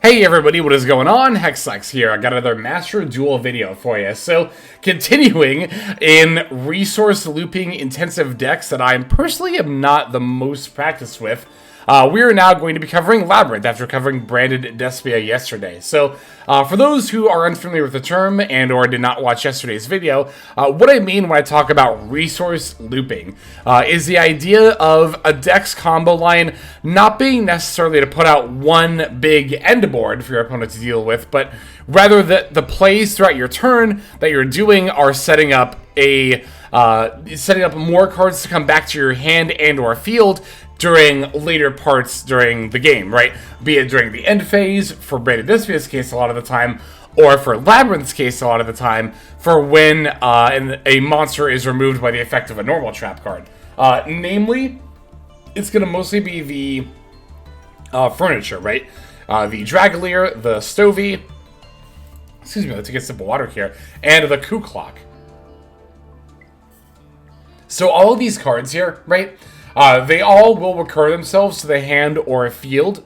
Hey everybody, what is going on? Hexlex here. I got another Master Duel video for you. So, continuing in resource looping intensive decks that I personally am not the most practiced with, we are now going to be covering Labrynth after covering Branded Despia yesterday. So, for those who are unfamiliar with the term and or did not watch yesterday's video, what I mean when I talk about resource looping is the idea of a deck's combo line not being necessarily to put out one big end board for your opponent to deal with, but rather that the plays throughout your turn that you're doing are setting up more cards to come back to your hand and or field during later parts during the game, right? Be it during the end phase, for Branded Despia's case a lot of the time, or for Labrynth's case a lot of the time, for when a monster is removed by the effect of a normal trap card. Namely, it's going to mostly be the furniture, right? The Chandragalier, the Stovie, excuse me, let's get a sip of water here, and the Cooclock. So all of these cards here, right? They all will recur themselves to the hand or field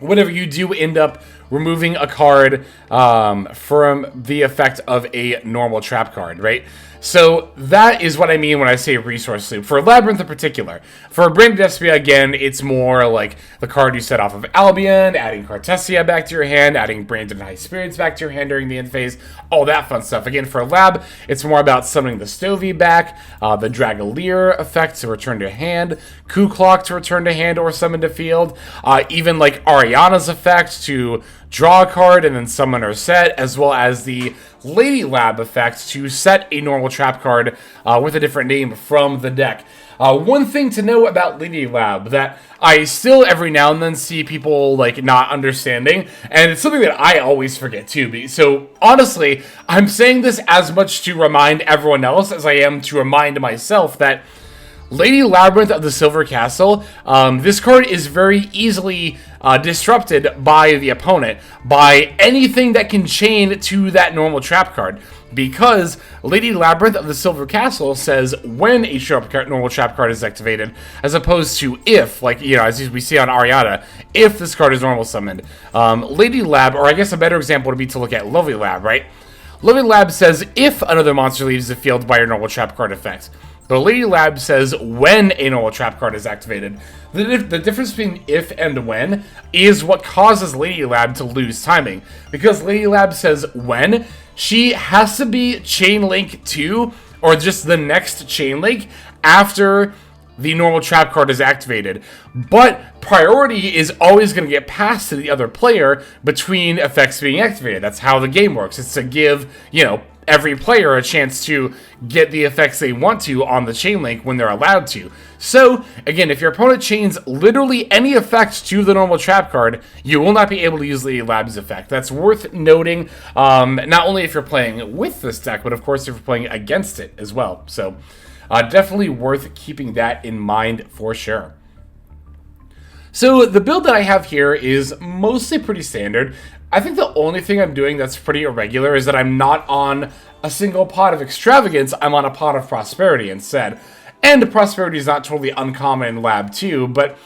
whenever you do end up removing a card from the effect of a normal trap card, right? So that is what I mean when I say resource loop. For Labrynth in particular. For Branded Despia, again, it's more like the card you set off of Albion, adding Cartesia back to your hand, adding Branded High Spirits back to your hand during the end phase, all that fun stuff. Again, for Lab, it's more about summoning the Stovie back, the Chandragalier effect to return to hand, Cooclock to return to hand or summon to field, even like Arianna's effect to draw a card and then summon or set, as well as the Lady Lab effect to set a normal trap card with a different name from the deck. One thing to know about Lady Lab that I still every now and then see people like not understanding, and it's something that I always forget too. So honestly, I'm saying this as much to remind everyone else as I am to remind myself that Lady Labrynth of the Silver Castle, this card is very easily disrupted by the opponent by anything that can chain to that normal trap card. Because Lady Labrynth of the Silver Castle says when a normal trap card is activated, as opposed to if, like, you know, as we see on Arianna, if this card is normal summoned. Lady Lab, or I guess a better example would be to look at Lovely Lab, right? Lovely Lab says if another monster leaves the field by your normal trap card effect. The Lady Lab says when a normal trap card is activated. The difference between if and when is what causes Lady Lab to lose timing. Because Lady Lab says when, she has to be chain link to, or just the next chain link after the normal trap card is activated. But priority is always going to get passed to the other player between effects being activated. That's how the game works. It's to give, you know, every player a chance to get the effects they want to on the chain link when they're allowed to. So, again, if your opponent chains literally any effect to the normal trap card, you will not be able to use Lady Lab's effect. That's worth noting, not only if you're playing with this deck, but of course if you're playing against it as well. So, definitely worth keeping that in mind for sure. So, the build that I have here is mostly pretty standard. I think the only thing I'm doing that's pretty irregular is that I'm not on a single pot of Extravagance, I'm on a pot of Prosperity instead. And Prosperity is not totally uncommon in Lab 2, but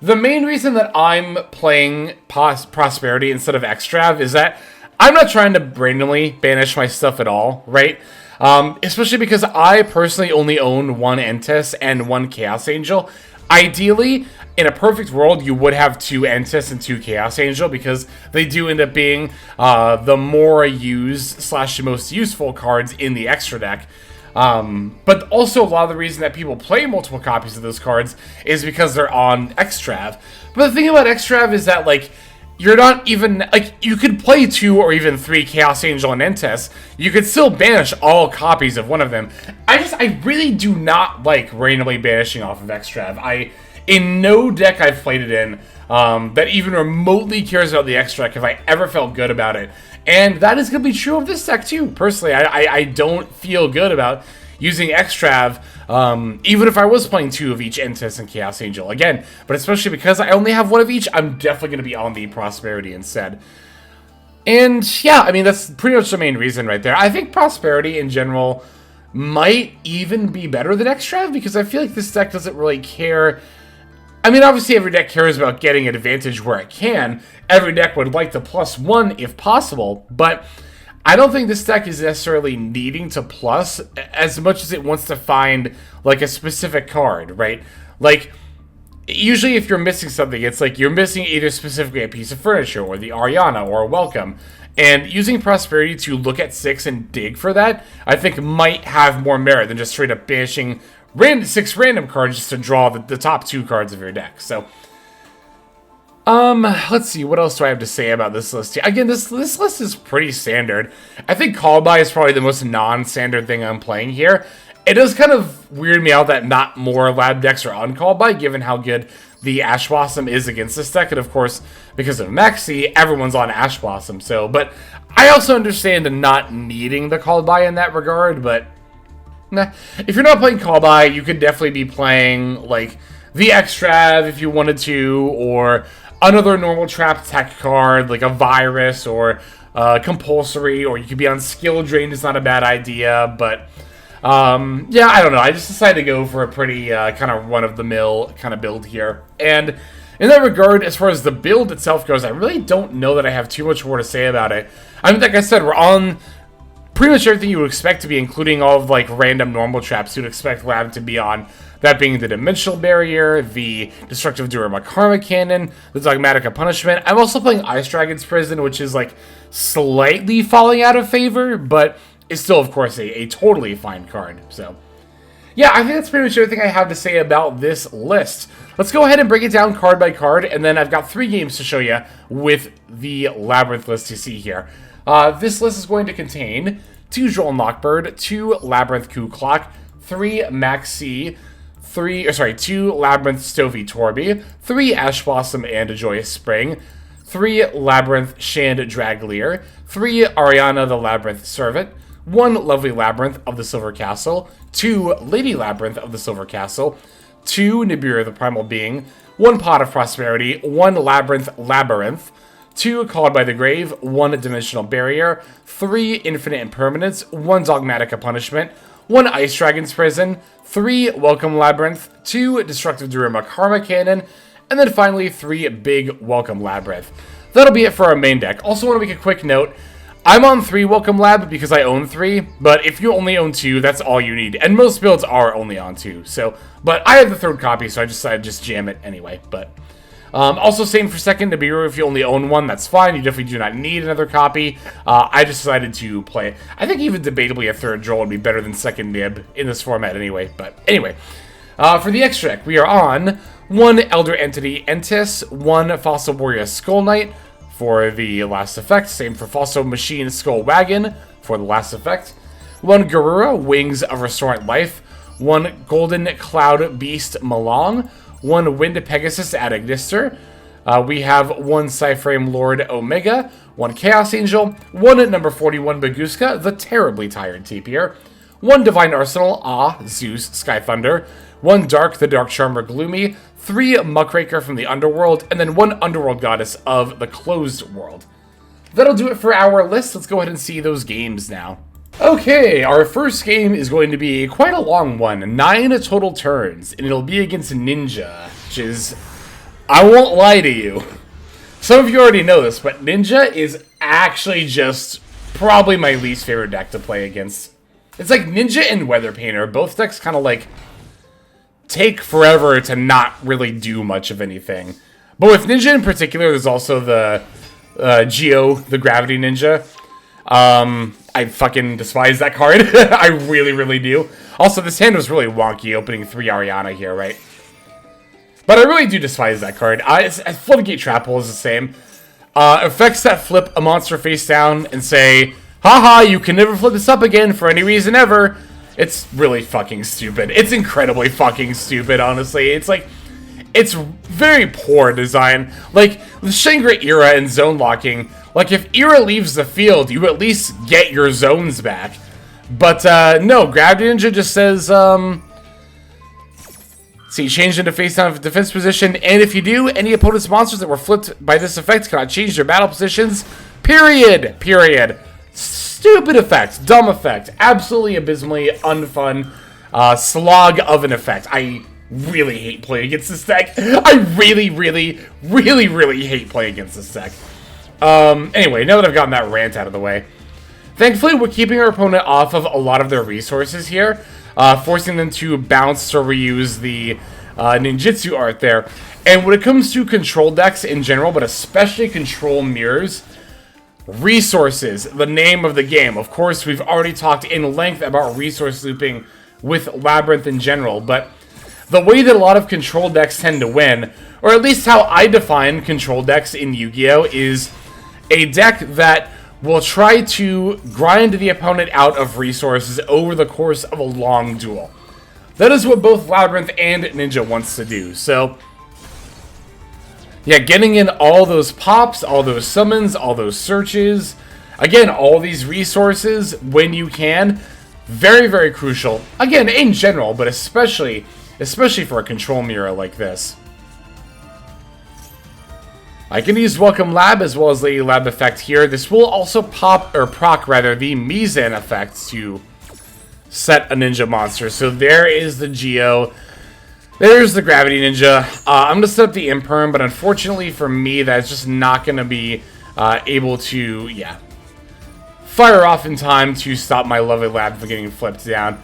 the main reason that I'm playing Prosperity instead of Extrav is that I'm not trying to randomly banish my stuff at all, right? Especially because I personally only own one Entess and one Chaos Angel. Ideally, in a perfect world, you would have two Entess and two Chaos Angel because they do end up being the more used / most useful cards in the extra deck. But also a lot of the reason that people play multiple copies of those cards is because they're on Extrav. But the thing about Extrav is that, like, you're not even, like, you could play 2 or even 3 Chaos Angel and Entess. You could still banish all copies of one of them. I really do not like randomly banishing off of Extrav. In no deck I've played it in that even remotely cares about the extra deck have I ever felt good about it. And that is going to be true of this deck too. Personally, I don't feel good about using Extrav, even if I was playing 2 of each Entess and Chaos Angel. Again, but especially because I only have 1 of each, I'm definitely going to be on the Prosperity instead. And yeah, I mean, that's pretty much the main reason right there. I think Prosperity in general might even be better than Extrav because I feel like this deck doesn't really care I mean, obviously every deck cares about getting advantage where it can. Every deck would like to +1 if possible, but I don't think this deck is necessarily needing to plus as much as it wants to find, like, a specific card, right? Like, usually if you're missing something, it's like you're missing either specifically a piece of furniture or the Arianna or a welcome. And using Prosperity to look at 6 and dig for that, I think might have more merit than just straight up banishing 6 random cards just to draw the top 2 cards of your deck. So, let's see, what else do I have to say about this list here? Again, this list is pretty standard. I think Call By is probably the most non-standard thing I'm playing here. It does kind of weird me out that not more lab decks are on Call By, given how good the Ash Blossom is against this deck. And of course, because of Maxx, everyone's on Ash Blossom. So, but I also understand not needing the Call By in that regard, but nah. If you're not playing Call By, you could definitely be playing, like, the Extrav if you wanted to, or another normal trap tech card, like a Virus or Compulsory, or you could be on Skill Drain. It's not a bad idea, but yeah, I don't know. I just decided to go for a pretty kind of run-of-the-mill kind of build here. And in that regard, as far as the build itself goes, I really don't know that I have too much more to say about it. I mean, like I said, we're on pretty much everything you would expect to be, including all of, like, random normal traps you'd expect Lab to be on. That being the Dimensional Barrier, the Destructive Daruma Karma Cannon, the Dogmatika Punishment. I'm also playing Ice Dragon's Prison, which is, like, slightly falling out of favor, but is still, of course, a totally fine card. So, yeah, I think that's pretty much everything I have to say about this list. Let's go ahead and break it down card by card, and then I've got 3 games to show you with the Labrynth list you see here. This list is going to contain 2 Droll Knockbird, 2 Labrynth Cooclock, 3 Maxx, 2 Labrynth Stovie Torbie, 3 Ash Blossom and Joyous Spring, 3 Labrynth Chandragalier, 3 Arianna the Labyrinth Servant, 1 Lovely Labyrinth of the Silver Castle, 2 Lady Labyrinth of the Silver Castle, 2 Nibiru the Primal Being, 1 Pot of Prosperity, 1 Labrynth Labyrinth, 2 Called by the Grave, 1 Dimensional Barrier, 3 Infinite Impermanence, 1 Dogmatika Punishment, 1 Ice Dragon's Prison, 3 Welcome Labrynth, 2 Destructive Daruma Karma Cannon, and then finally 3 Big Welcome Labrynth. That'll be it for our main deck. Also want to make a quick note. I'm on 3 Welcome Lab because I own 3, but if you only own 2, that's all you need. And most builds are only on 2, so... But I have the 3rd copy, so I decided to just jam it anyway, but... also, same for 2nd Nibiru. If you only own 1, that's fine. You definitely do not need another copy. I just decided to play it. I think even debatably a 3rd Droll would be better than 2nd Nib in this format anyway. But anyway, for the extra deck, we are on 1 Elder Entity Entis, 1 Fossil Warrior Skull Knight for the last effect. Same for Fossil Machine Skull Wagon for the last effect. 1 Garura, Wings of Restorant Life. 1 Golden Cloud Beast Malong. 1 Wind Pegasus Adagnister. We have 1 PSYFramelord Omega, 1 Chaos Angel, 1 number 41 Bagooska, the terribly tired Tapir, 1 Divine Arsenal, AA-ZEUS Sky Thunder, 1 Dark, the Dark Charmer Gloomy, 3 Muckraker from the Underworld, and then 1 Underworld Goddess of the Closed World. That'll do it for our list. Let's go ahead and see those games now. Okay, our first game is going to be quite a long one, 9 total turns, and it'll be against Ninja, which is, I won't lie to you, some of you already know this, but Ninja is actually just probably my least favorite deck to play against. It's like Ninja and Weather Painter, both decks kind of like take forever to not really do much of anything. But with Ninja in particular, there's also the Geo, the Gravity Ninja. I fucking despise that card. I really, really do. Also, this hand was really wonky opening 3 Arianna here, right? But I really do despise that card. Floodgate Trap Hole is the same. Effects that flip a monster face down and say, haha, you can never flip this up again for any reason ever. It's really fucking stupid. It's incredibly fucking stupid, honestly. It's like, it's very poor design. Like, with Shangra Era and Zone Locking, like, if Era leaves the field, you at least get your zones back. But, no, Gravity Ninja just says, see, change into face down defense position, and if you do, any opponent's monsters that were flipped by this effect cannot change their battle positions. Period. Period. Stupid effect. Dumb effect. Absolutely abysmally unfun slog of an effect. I really hate playing against this deck. I really, really, really, really hate playing against this deck. Anyway, now that I've gotten that rant out of the way, thankfully we're keeping our opponent off of a lot of their resources here, forcing them to bounce or reuse the ninjutsu art there. And when it comes to control decks in general, but especially control mirrors, resources, the name of the game. Of course, we've already talked in length about resource looping with Labrynth in general, but the way that a lot of control decks tend to win, or at least how I define control decks in Yu-Gi-Oh! Is a deck that will try to grind the opponent out of resources over the course of a long duel. That is what both Labrynth and Ninja wants to do, so yeah, getting in all those pops, all those summons, all those searches, again, all these resources when you can, very, very crucial. Again, in general, but especially for a control mirror like this. I can use Welcome Lab as well as Lady Lab effect here. This will also proc the Mizan effect to set a ninja monster. So there is the Geo. There's the Gravity Ninja. I'm going to set up the Imperm, but unfortunately for me, that's just not going to be able to, fire off in time to stop my lovely Lab from getting flipped down.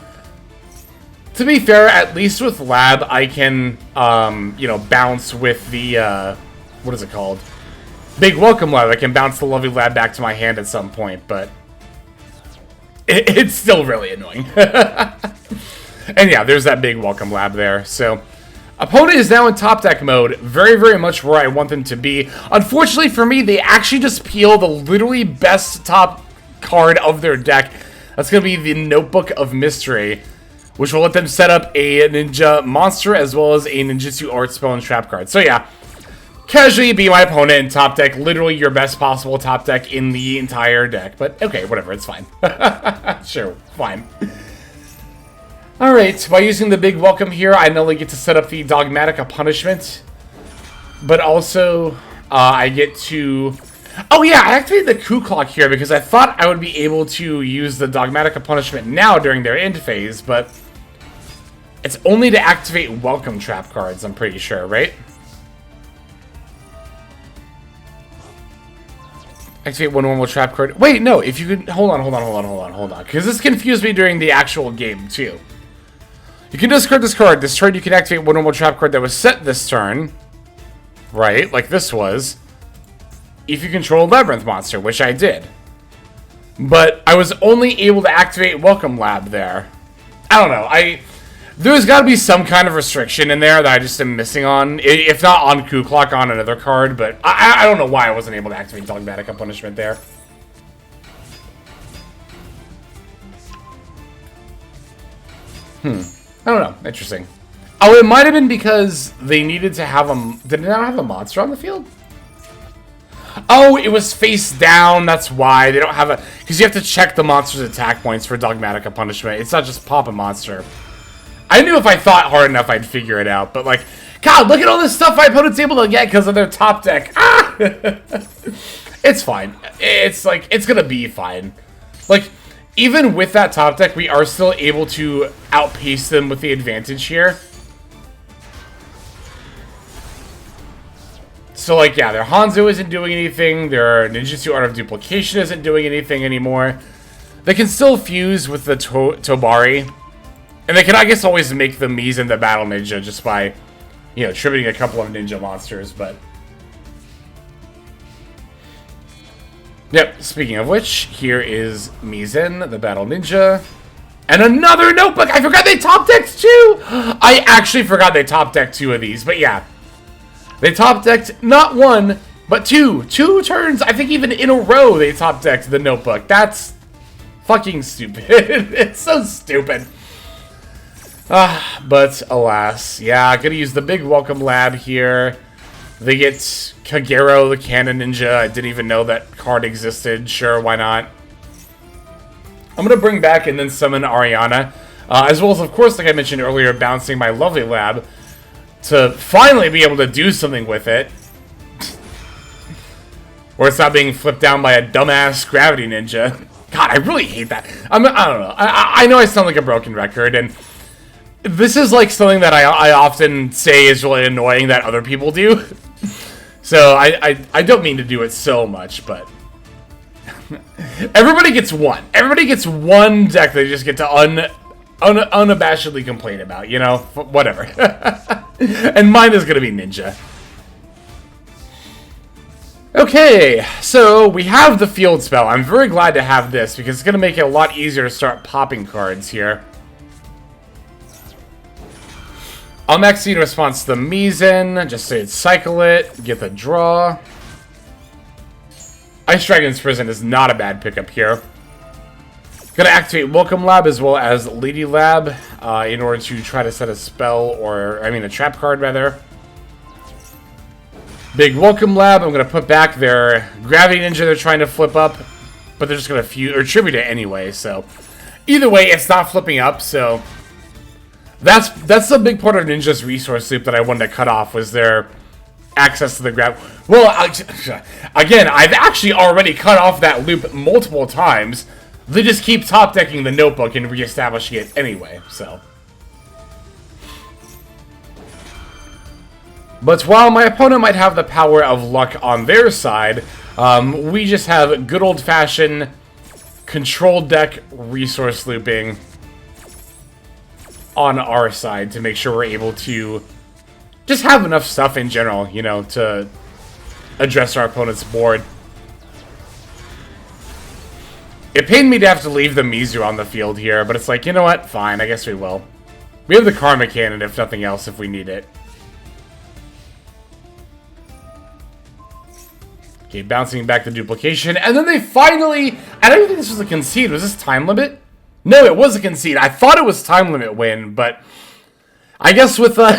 To be fair, at least with Lab, I can, bounce with the, what is it called? Big Welcome Lab. I can bounce the lovely Lab back to my hand at some point, but it's still really annoying. And yeah, there's that Big Welcome Lab there. So, opponent is now in top deck mode. Very, very much where I want them to be. Unfortunately for me, they actually just peel the literally best top card of their deck. That's going to be the Notebook of Mystery, which will let them set up a ninja monster as well as a ninjutsu art spell and trap card. So yeah, casually be my opponent in top deck. Literally your best possible top deck in the entire deck. But okay, whatever, it's fine. Sure, fine. Alright, by using the Big Welcome here, I not only get to set up the Dogmatika Punishment, but also I get to... Oh yeah, I activated the Cooclock here because I thought I would be able to use the Dogmatika Punishment now during their end phase, but it's only to activate Welcome Trap cards, I'm pretty sure, right? Activate one normal trap card. Wait, no, if you could... Hold on. Because this confused me during the actual game, too. You can discard this card. This turn, you can activate one normal trap card that was set this turn. Right, like this was. If you control a Labrynth monster, which I did. But I was only able to activate Welcome Lab there. I don't know. There's got to be some kind of restriction in there that I just am missing on. If not on Cooclock, on another card. But I don't know why I wasn't able to activate Dogmatika Punishment there. I don't know. Interesting. Oh, it might have been because they needed to have a... Did they not have a monster on the field? Oh, it was face down. That's why. They don't have a... Because you have to check the monster's attack points for Dogmatika Punishment. It's not just pop a monster. I knew if I thought hard enough, I'd figure it out. But, like, God, look at all this stuff my opponent's able to get because of their top deck. Ah! It's fine. It's, like, it's going to be fine. Like... Even with that top deck, we are still able to outpace them with the advantage here. So, like, yeah, their Hanzo isn't doing anything. Their Ninjutsu Art of Duplication isn't doing anything anymore. They can still fuse with the Tobari. And they can, I guess, always make the Mizan the Battle Ninja just by, tributing a couple of ninja monsters, but... Yep, speaking of which, here is Mizan, the Battle Ninja. And another notebook! I forgot they top decked two! I actually forgot they top decked two of these, but yeah. They top decked not one, but two. 2 turns, I think even in a row, they top decked the notebook. That's fucking stupid. It's so stupid. But alas. Yeah, gonna use the Big Welcome Lab here. They get Kagero, the Cannon Ninja. I didn't even know that card existed. Sure, why not? I'm going to bring back and then summon Arianna. As well as, of course, like I mentioned earlier, bouncing my lovely Lab to finally be able to do something with it. Or it's not being flipped down by a dumbass Gravity Ninja. God, I really hate that. I don't know. I know I sound like a broken record, and This is like something that I often say is really annoying that other people do. So I don't mean to do it so much, but everybody gets one. Everybody gets one deck they just get to unabashedly complain about, you know? Whatever. And mine is going to be Ninja. Okay, so we have the field spell. I'm very glad to have this because it's going to make it a lot easier to start popping cards here. I'll Maxx in response to the Mizzen, just so you'd cycle it, get the draw. Ice Dragon's Prison is not a bad pickup here. Gonna activate Welcome Lab as well as Lady Lab in order to try to set a spell, or, I mean a trap card rather. Big Welcome Lab, I'm gonna put back their Gravity Ninja they're trying to flip up, but they're just gonna tribute it anyway, so. Either way, it's not flipping up, so. That's the big part of Ninja's resource loop that I wanted to cut off, was their access to the grab. Well, again, I've actually already cut off that loop multiple times. They just keep top decking the notebook and reestablishing it anyway, so. But while my opponent might have the power of luck on their side, we just have good old-fashioned controlled deck resource looping on our side to make sure we're able to just have enough stuff in general, you know, to address our opponent's board. It pained me to have to leave the Mizu on the field here, but it's like, you know what? Fine, I guess we will. We have the Karma Cannon, if nothing else, if we need it. Okay, bouncing back the duplication, and then they finally... I don't even think this was a concede. Was this time limit? No, it was a concede. I thought it was time limit win, but I guess with not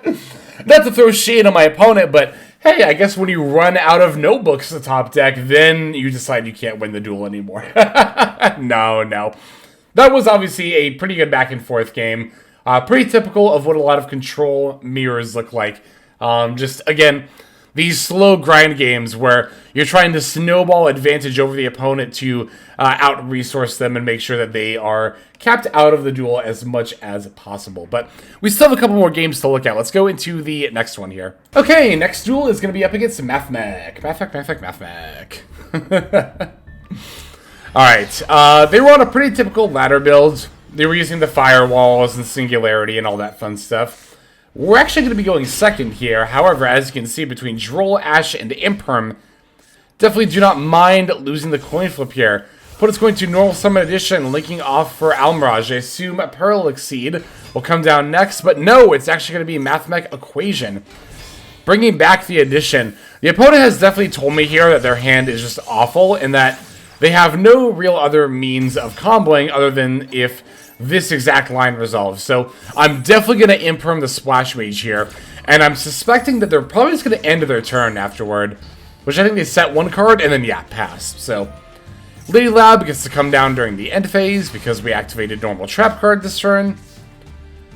to throw shade on my opponent, but hey, I guess when you run out of notebooks to top deck, then you decide you can't win the duel anymore. No. That was obviously a pretty good back and forth game. Pretty typical of what a lot of control mirrors look like. Just, again, these slow grind games where you're trying to snowball advantage over the opponent to out-resource them and make sure that they are capped out of the duel as much as possible. But we still have a couple more games to look at. Let's go into the next one here. Okay, next duel is going to be up against Mathmech. Alright, they were on a pretty typical ladder build. They were using the firewalls and Singularity and all that fun stuff. We're actually going to be going second here. However, as you can see, between Droll, Ash, and Imperm, definitely do not mind losing the coin flip here. Opponent's going to Normal Summon Edition, linking off for Almirage. I assume Parallax Seed will come down next, but no, it's actually going to be Mathmech Equation. Bringing back the Edition. The opponent has definitely told me here that their hand is just awful, and that they have no real other means of comboing other than if this exact line resolves. So I'm definitely going to Imperm the Splash Mage here, and I'm suspecting that they're probably just going to end their turn afterward, which I think they set one card and then, yeah, pass. So Lady Lab gets to come down during the end phase because we activated normal trap card this turn.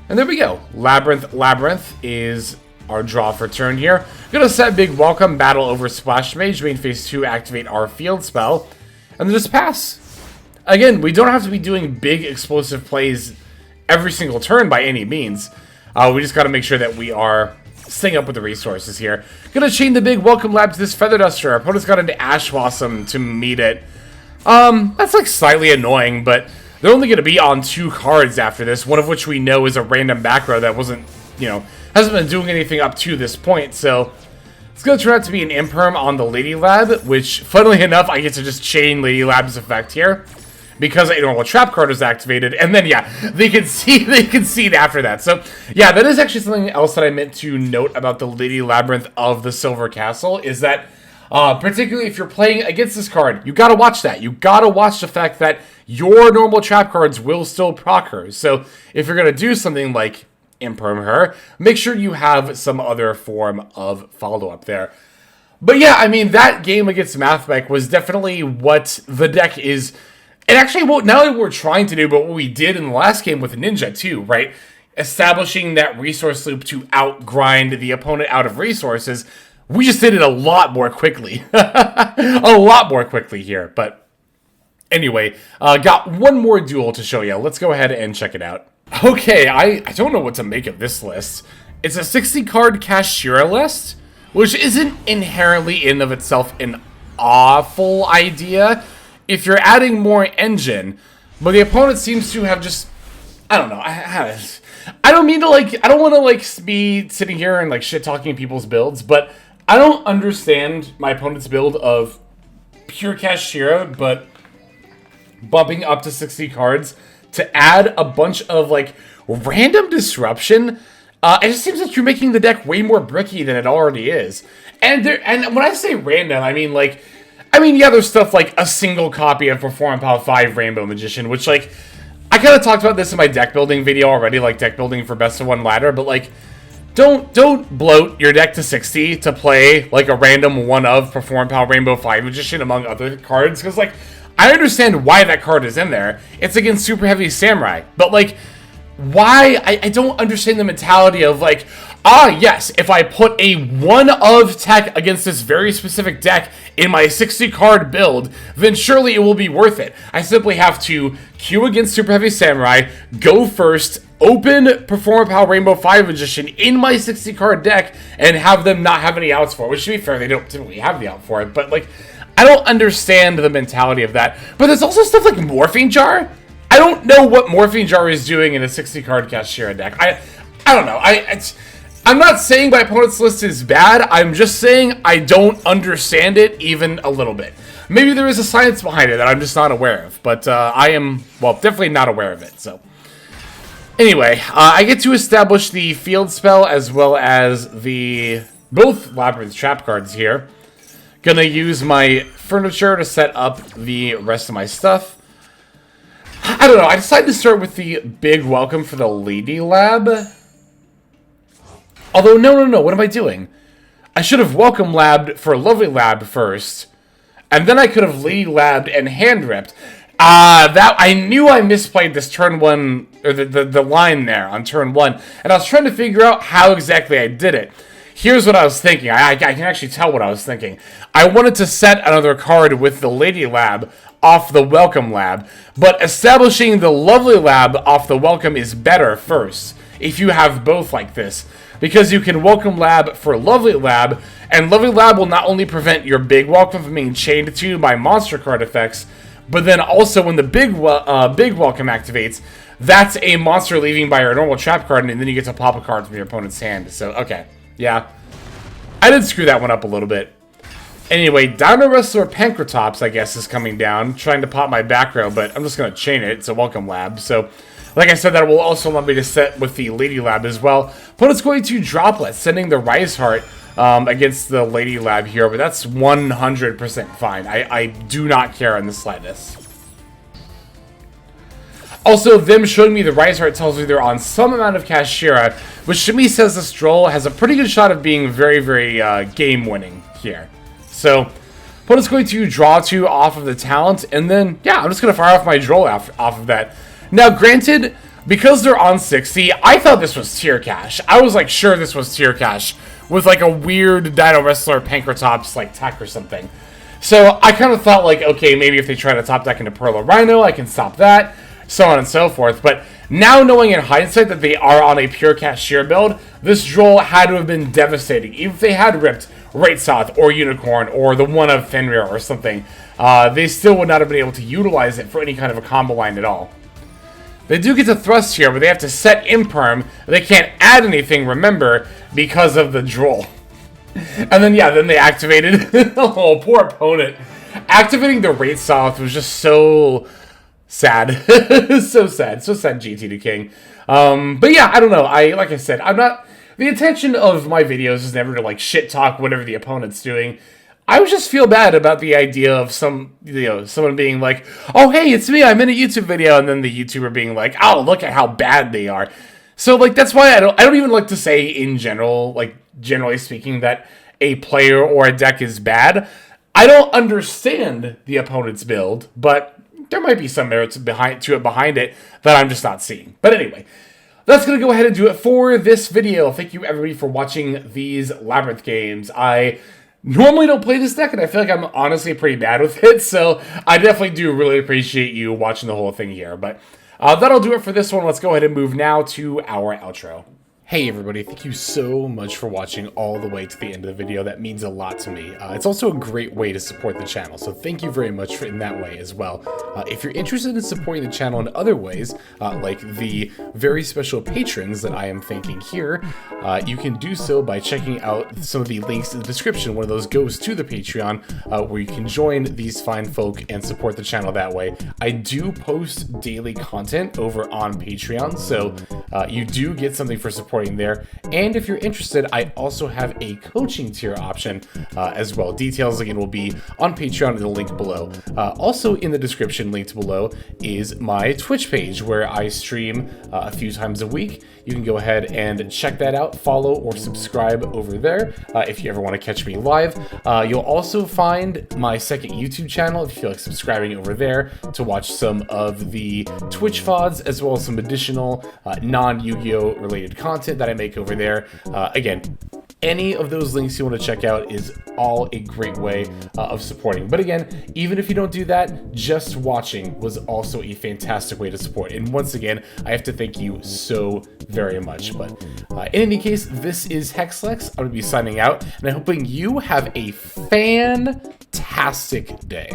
And there we go. Labrynth is our draw for turn here. Gonna set Big Welcome, battle over Splash Mage, main phase 2, activate our field spell, and then just pass. Again, we don't have to be doing big explosive plays every single turn by any means. We just got to make sure that we are staying up with the resources here. Gonna chain the Big Welcome Lab to this Feather Duster. Our opponent's got into Ash Blossom to meet it. That's like slightly annoying, but they're only going to be on 2 cards after this, one of which we know is a random back row that wasn't, you know, hasn't been doing anything up to this point, so it's going to turn out to be an Imperm on the Lady Lab, which, funnily enough, I get to just chain Lady Lab's effect here, because a normal trap card was activated, and then, yeah, they concede after that. So, yeah, that is actually something else that I meant to note about the Lady Labyrinth of the Silver Castle, is that, particularly if you're playing against this card, you gotta watch that. You gotta watch the fact that your normal trap cards will still proc her. So, if you're gonna do something like Imperm her, make sure you have some other form of follow-up there. But yeah, I mean, that game against Mathmech was definitely what the deck is. And actually, what not only we're trying to do, but what we did in the last game with Ninja too, right? Establishing that resource loop to outgrind the opponent out of resources. We just did it a lot more quickly. A lot more quickly here. But anyway, got one more duel to show you. Let's go ahead and check it out. Okay, I don't know what to make of this list. It's a 60-card Kashtira list, which isn't inherently in of itself an awful idea if you're adding more engine, but the opponent seems to have just, I don't know, I don't mean to, like, I don't want to, like, be sitting here and, like, shit-talking people's builds, but I don't understand my opponent's build of pure Kashtira, but bumping up to 60 cards to add a bunch of, like, random disruption. It just seems like you're making the deck way more bricky than it already is. And when I say random, I mean, yeah, there's stuff like a single copy of Perform Power 5 Rainbow Magician, which, like, I kind of talked about this in my deck building video already, like deck building for Best of One Ladder, but, like, don't bloat your deck to 60 to play, like, a random one of Perform Power Rainbow 5 Magician among other cards, because, like, I understand why that card is in there. It's against Super Heavy Samurai, but, like, why? I don't understand the mentality of, like, yes, if I put a one of tech against this very specific deck in my 60-card build, then surely it will be worth it. I simply have to queue against Super Heavy Samurai, go first, open Perform Power Rainbow 5 Magician in my 60-card deck, and have them not have any outs for it. Which, to be fair, they don't typically have the out for it, but, like, I don't understand the mentality of that. But there's also stuff like Morphing Jar. I don't know what Morphing Jar is doing in a 60-card Kashtira deck. I don't know. I'm not saying my opponent's list is bad. I'm just saying I don't understand it even a little bit. Maybe there is a science behind it that I'm just not aware of. But I am, well, definitely not aware of it. So anyway, I get to establish the field spell as well as both Labrynth trap cards here. Gonna use my furniture to set up the rest of my stuff. I don't know, I decided to start with the Big Welcome for the Lady Lab. Although, no, what am I doing? I should have Welcome Labbed for Lovely Lab first, and then I could have Lady Labbed and Hand Ripped. I knew I misplayed this turn one, or the line there on turn one, and I was trying to figure out how exactly I did it. Here's what I was thinking. I can actually tell what I was thinking. I wanted to set another card with the Lady Lab off the Welcome Lab, but establishing the Lovely Lab off the Welcome is better first, if you have both like this, because you can Welcome Lab for Lovely Lab, and Lovely Lab will not only prevent your Big Welcome from being chained to by monster card effects, but then also when the Big Welcome activates, that's a monster leaving by your normal trap card, and then you get to pop a card from your opponent's hand. So, okay. Yeah, I did screw that one up a little bit. Anyway, Dino Wrestler Pankratops, I guess, is coming down, trying to pop my back row, but I'm just going to chain it. It's a Welcome Lab. So, like I said, that will also allow me to set with the Lady Lab as well. But it's going to Droplet, sending the Arise-Heart against the Lady Lab here, but that's 100% fine. I do not care in the slightest. Also, them showing me the Arise-Heart tells me they're on some amount of Kashtira, which to me says this Droll has a pretty good shot of being very, very game-winning here. So, opponent's going to draw 2 off of the talent, and then, yeah, I'm just going to fire off my Droll off of that. Now, granted, because they're on 60, I thought this was tier cash. I was, like, sure this was tier cash, with, like, a weird Dino Wrestler Pankratops, like, tech or something. So, I kind of thought, like, okay, maybe if they try to top deck into Pearl of Rhino, I can stop that. So on and so forth, but now knowing in hindsight that they are on a pure Kashtira build, this Droll had to have been devastating. Even if they had ripped Right South or Unicorn or the one of Fenrir or something, they still would not have been able to utilize it for any kind of a combo line at all. They do get to thrust here, but they have to set Imperm. They can't add anything, remember, because of the Droll. And then, yeah, then they activated. Oh, poor opponent. Activating the Right South was just so sad. So sad GT to King. But yeah, I don't know. Like I said, I'm not, the intention of my videos is never to like shit talk whatever the opponent's doing. I would just feel bad about the idea of someone being like, oh hey, it's me, I'm in a YouTube video, and then the YouTuber being like, oh, look at how bad they are. So like that's why I don't even like to say in general, like generally speaking, that a player or a deck is bad. I don't understand the opponent's build, but there might be some merits behind it that I'm just not seeing. But anyway, that's going to go ahead and do it for this video. Thank you, everybody, for watching these Labrynth games. I normally don't play this deck, and I feel like I'm honestly pretty bad with it, so I definitely do really appreciate you watching the whole thing here. But That'll do it for this one. Let's go ahead and move now to our outro. Hey everybody, thank you so much for watching all the way to the end of the video. That means a lot to me. It's also a great way to support the channel, so thank you very much in that way as well. If you're interested in supporting the channel in other ways, like the very special patrons that I am thanking here, you can do so by checking out some of the links in the description. One of those goes to the Patreon, where you can join these fine folk and support the channel that way. I do post daily content over on Patreon, so you do get something for supporting there. And if you're interested, I also have a coaching tier option as well. Details again will be on Patreon in the link below. Also in the description linked below is my Twitch page where I stream a few times a week. You can go ahead and check that out, follow or subscribe over there if you ever want to catch me live. You'll also find my second YouTube channel if you feel like subscribing over there to watch some of the Twitch VODs as well as some additional non-Yu-Gi-Oh related content that I make over there. Again, any of those links you want to check out is all a great way of supporting. But again, even if you don't do that, just watching was also a fantastic way to support. And once again, I have to thank you so very much. But in any case, this is Hexlex. I'm going to be signing out, and I'm hoping you have a fantastic day.